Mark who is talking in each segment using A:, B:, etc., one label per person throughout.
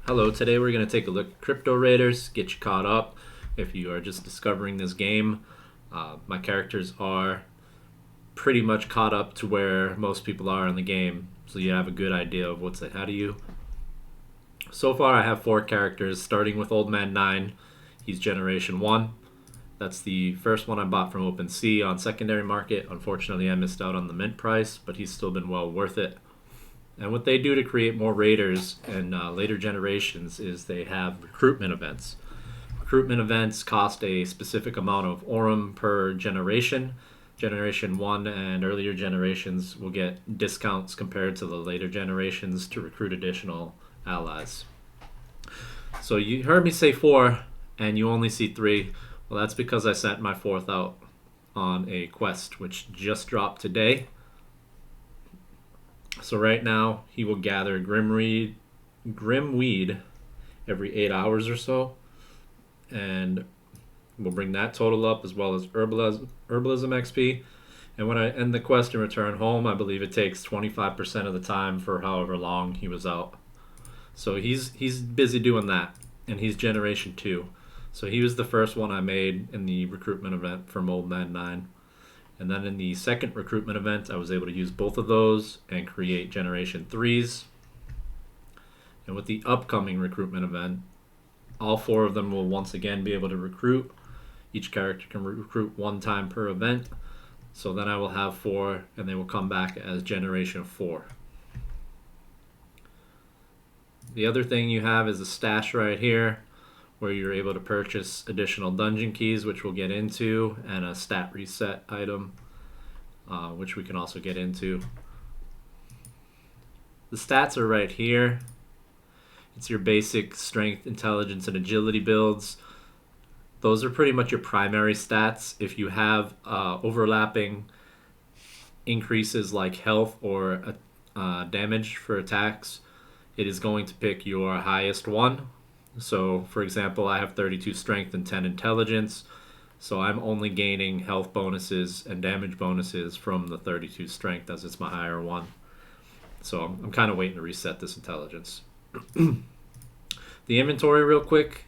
A: Hello, today we're going to take a look at Crypto Raiders, get you caught up if you are just discovering this game. My characters are pretty much caught up to where most people are in the game, so you have a good idea of what's ahead of you. So far, I have 4 characters, starting with Old Man 9. He's Generation 1. That's the first one I bought from OpenSea on secondary market. Unfortunately, I missed out on the mint price, but he's still been well worth it. And what they do to create more raiders and later generations is they have recruitment events. Recruitment events cost a specific amount of Aurum per generation. Generation 1 and earlier generations will get discounts compared to the later generations to recruit additional allies. So you heard me say 4 and you only see 3. Well, that's because I sent my 4th out on a quest which just dropped today. So right now, he will gather Grimweed every 8 hours or so. And we'll bring that total up as well as Herbalism XP. And when I end the quest and return home, I believe it takes 25% of the time for however long he was out. So he's busy doing that. And he's Generation 2. So he was the first one I made in the recruitment event from Old Man 9. And then in the second recruitment event, I was able to use both of those and create Generation 3s. And with the upcoming recruitment event, all 4 of them will once again be able to recruit. Each character can recruit 1 time per event. So then I will have 4, and they will come back as Generation 4. The other thing you have is a stash right here, where you're able to purchase additional dungeon keys, which we'll get into, and a stat reset item, which we can also get into. The stats are right here. It's your basic strength, intelligence, and agility builds. Those are pretty much your primary stats. If you have overlapping increases like health or damage for attacks, it is going to pick your highest one. So, for example, I have 32 strength and 10 intelligence, so I'm only gaining health bonuses and damage bonuses from the 32 strength as it's my higher one. So I'm kind of waiting to reset this intelligence. The inventory real quick,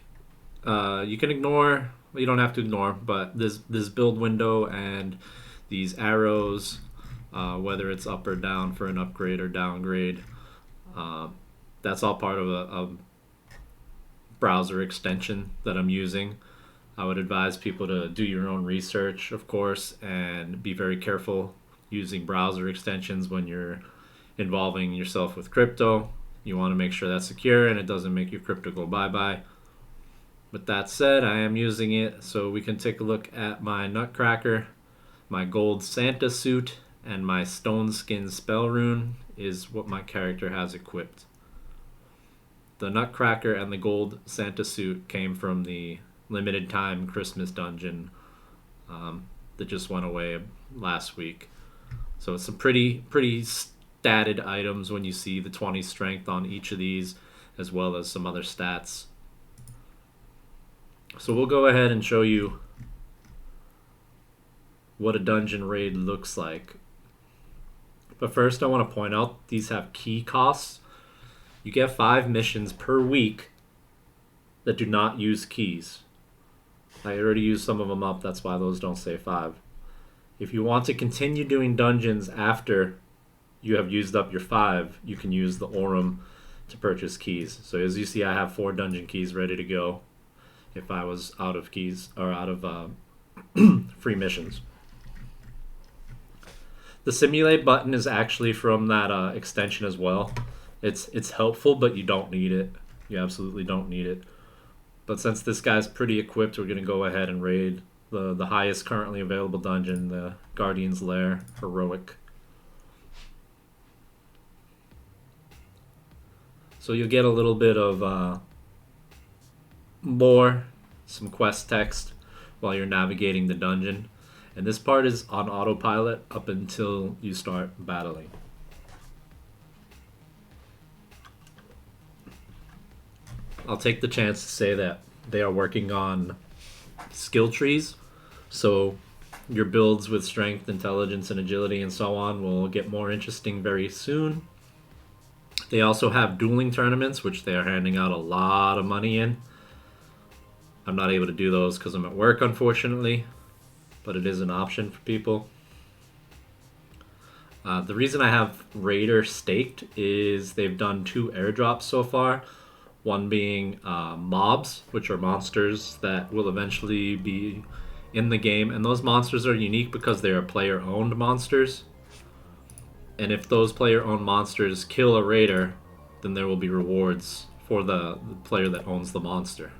A: you can ignore, well, you don't have to ignore, but this build window and these arrows, whether it's up or down for an upgrade or downgrade, that's all part of a browser extension that I'm using. I would advise people to do your own research, of course, and be very careful using browser extensions when you're involving yourself with crypto. You want to make sure that's secure and it doesn't make your crypto go bye-bye. With that said, I am using it, so we can take a look at my Nutcracker. My gold Santa suit and my stone skin spell rune is what my character has equipped. The Nutcracker and the gold Santa suit came from the limited time Christmas dungeon that just went away last week. So it's some pretty statted items when you see the 20 strength on each of these, as well as some other stats. So we'll go ahead and show you what a dungeon raid looks like. But first I want to point out these have key costs. You get 5 missions per week that do not use keys. I already used some of them up, that's why those don't say 5. If you want to continue doing dungeons after you have used up your 5, you can use the Aurum to purchase keys. So as you see, I have 4 dungeon keys ready to go if I was out of keys or out of free missions. The simulate button is actually from that extension as well. It's helpful, but you don't need it. You absolutely don't need it. But since this guy's pretty equipped, we're going to go ahead and raid the highest currently available dungeon, the Guardian's Lair Heroic. So you'll get a little bit of lore, some quest text while you're navigating the dungeon. And this part is on autopilot up until you start battling. I'll take the chance to say that they are working on skill trees. So your builds with strength, intelligence, and agility and so on will get more interesting very soon. They also have dueling tournaments, which they are handing out a lot of money in. I'm not able to do those because I'm at work, unfortunately, but it is an option for people. The reason I have Raider staked is they've done 2 airdrops so far. One being mobs, which are monsters that will eventually be in the game. And those monsters are unique because they are player-owned monsters. And if those player-owned monsters kill a raider, then there will be rewards for the player that owns the monster.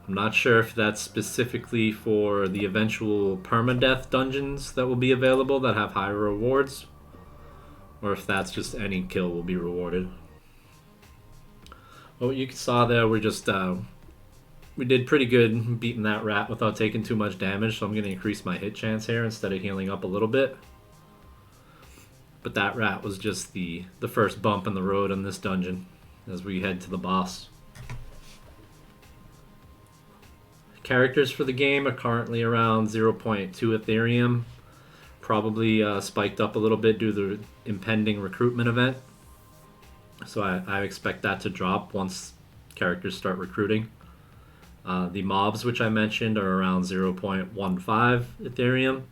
A: I'm not sure if that's specifically for the eventual permadeath dungeons that will be available that have higher rewards, or if that's just any kill will be rewarded. Well, what you saw there, we did pretty good beating that rat without taking too much damage, so I'm going to increase my hit chance here instead of healing up a little bit. But that rat was just the first bump in the road in this dungeon as we head to the boss. Characters for the game are currently around 0.2 Ethereum. Probably spiked up a little bit due to the impending recruitment event. So I expect that to drop once characters start recruiting. The mobs, which I mentioned, are around 0.15 Ethereum.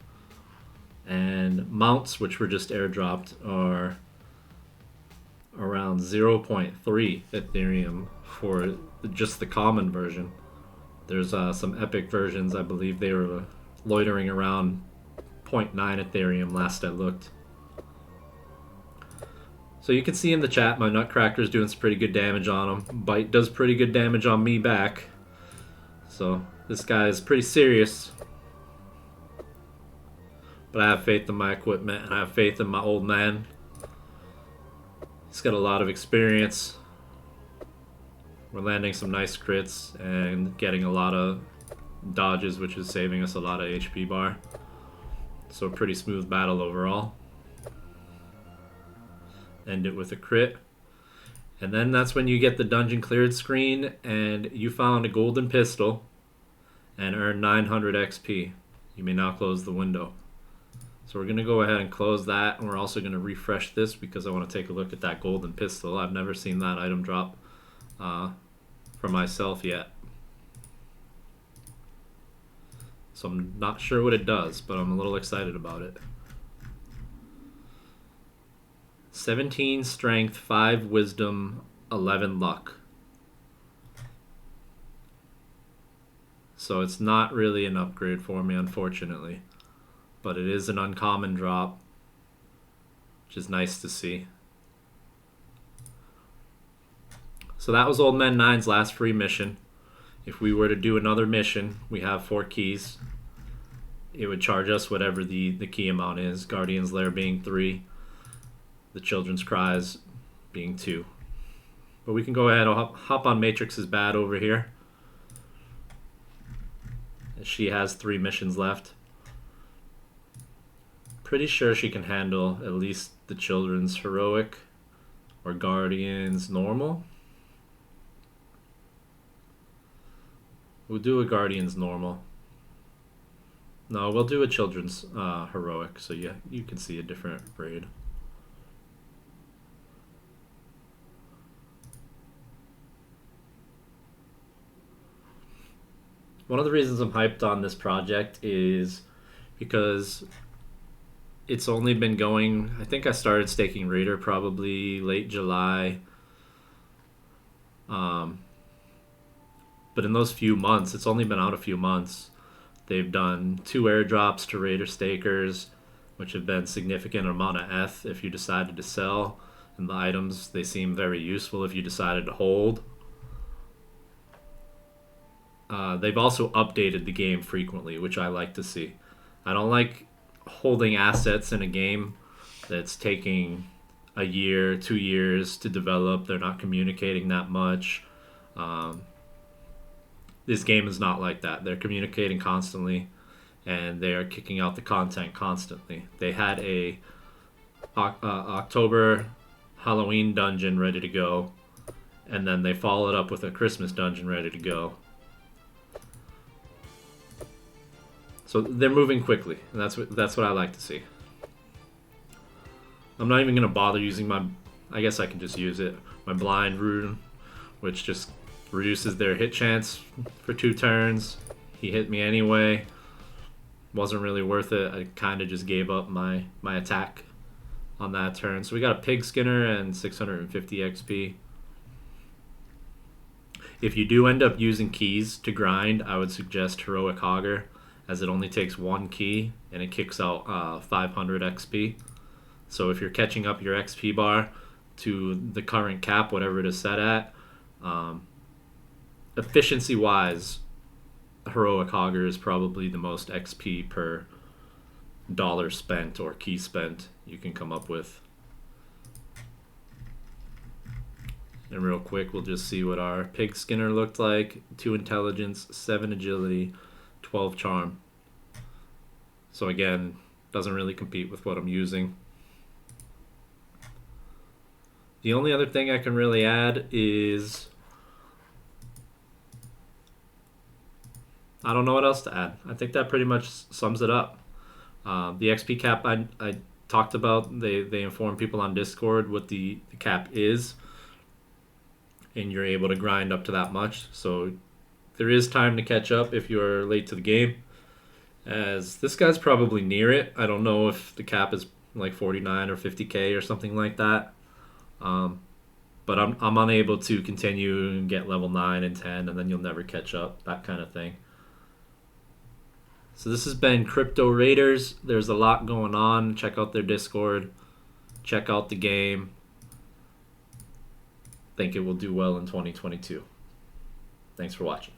A: And mounts, which were just airdropped, are around 0.3 Ethereum for just the common version. There's some epic versions, I believe they were loitering around 0.9 Ethereum last I looked. So you can see in the chat my Nutcracker's doing some pretty good damage on him. Bite does pretty good damage on me back. So this guy is pretty serious. But I have faith in my equipment and I have faith in my old man. He's got a lot of experience. We're landing some nice crits and getting a lot of dodges, which is saving us a lot of HP bar. So a pretty smooth battle overall. End it with a crit. And then that's when you get the dungeon cleared screen and you found a golden pistol and earn 900 XP. You may now close the window. So we're going to go ahead and close that, and we're also going to refresh this because I want to take a look at that golden pistol. I've never seen that item drop for myself yet. So I'm not sure what it does, but I'm a little excited about it. 17 strength, 5 wisdom, 11 luck. So it's not really an upgrade for me, unfortunately. But it is an uncommon drop, which is nice to see. So that was Old Man 9's last free mission. If we were to do another mission, we have 4 keys. It would charge us whatever the key amount is. Guardian's Lair being 3. The Children's Cries being 2. But we can go ahead and hop on Matrix's Bad over here. She has 3 missions left. Pretty sure she can handle at least the Children's Heroic or Guardian's Normal. We'll do a Guardian's Normal. No, we'll do a Children's Heroic, so you can see a different raid. One of the reasons I'm hyped on this project is because it's only been going, I think I started staking Raider probably late July. But in those few months, it's only been out a few months. They've done 2 airdrops to Raider stakers, which have been significant amount of ETH if you decided to sell. And the items, they seem very useful if you decided to hold. They've also updated the game frequently, which I like to see. I don't like holding assets in a game that's taking a year, 2 years to develop. They're not communicating that much. This game is not like that. They're communicating constantly, and they are kicking out the content constantly. They had a October Halloween dungeon ready to go, and then they followed up with a Christmas dungeon ready to go. So they're moving quickly, and that's what I like to see. I'm not even going to bother using my... I guess I can just use it. My blind rune, which just reduces their hit chance for 2 turns. He hit me anyway. Wasn't really worth it. I kind of just gave up my attack on that turn. So we got a Pig Skinner and 650 XP. If you do end up using keys to grind, I would suggest Heroic Hogger, as it only takes 1 key and it kicks out 500 XP. So if you're catching up your XP bar to the current cap, whatever it is set at, efficiency-wise, Heroic Hogger is probably the most XP per dollar spent or key spent you can come up with. And real quick, we'll just see what our Pig Skinner looked like. 2 intelligence, 7 agility, 12 charm. So again, doesn't really compete with what I'm using. The only other thing I can really add is... I don't know what else to add. I think that pretty much sums it up. The XP cap I talked about, they inform people on Discord what the cap is, and you're able to grind up to that much. So there is time to catch up if you're late to the game, as this guy's probably near it. I don't know if the cap is like 49 or 50k or something like that. But I'm unable to continue and get level 9 and 10, and then you'll never catch up, that kind of thing. So this has been Crypto Raiders. There's a lot going on. Check out their Discord. Check out the game. Think it will do well in 2022. Thanks for watching.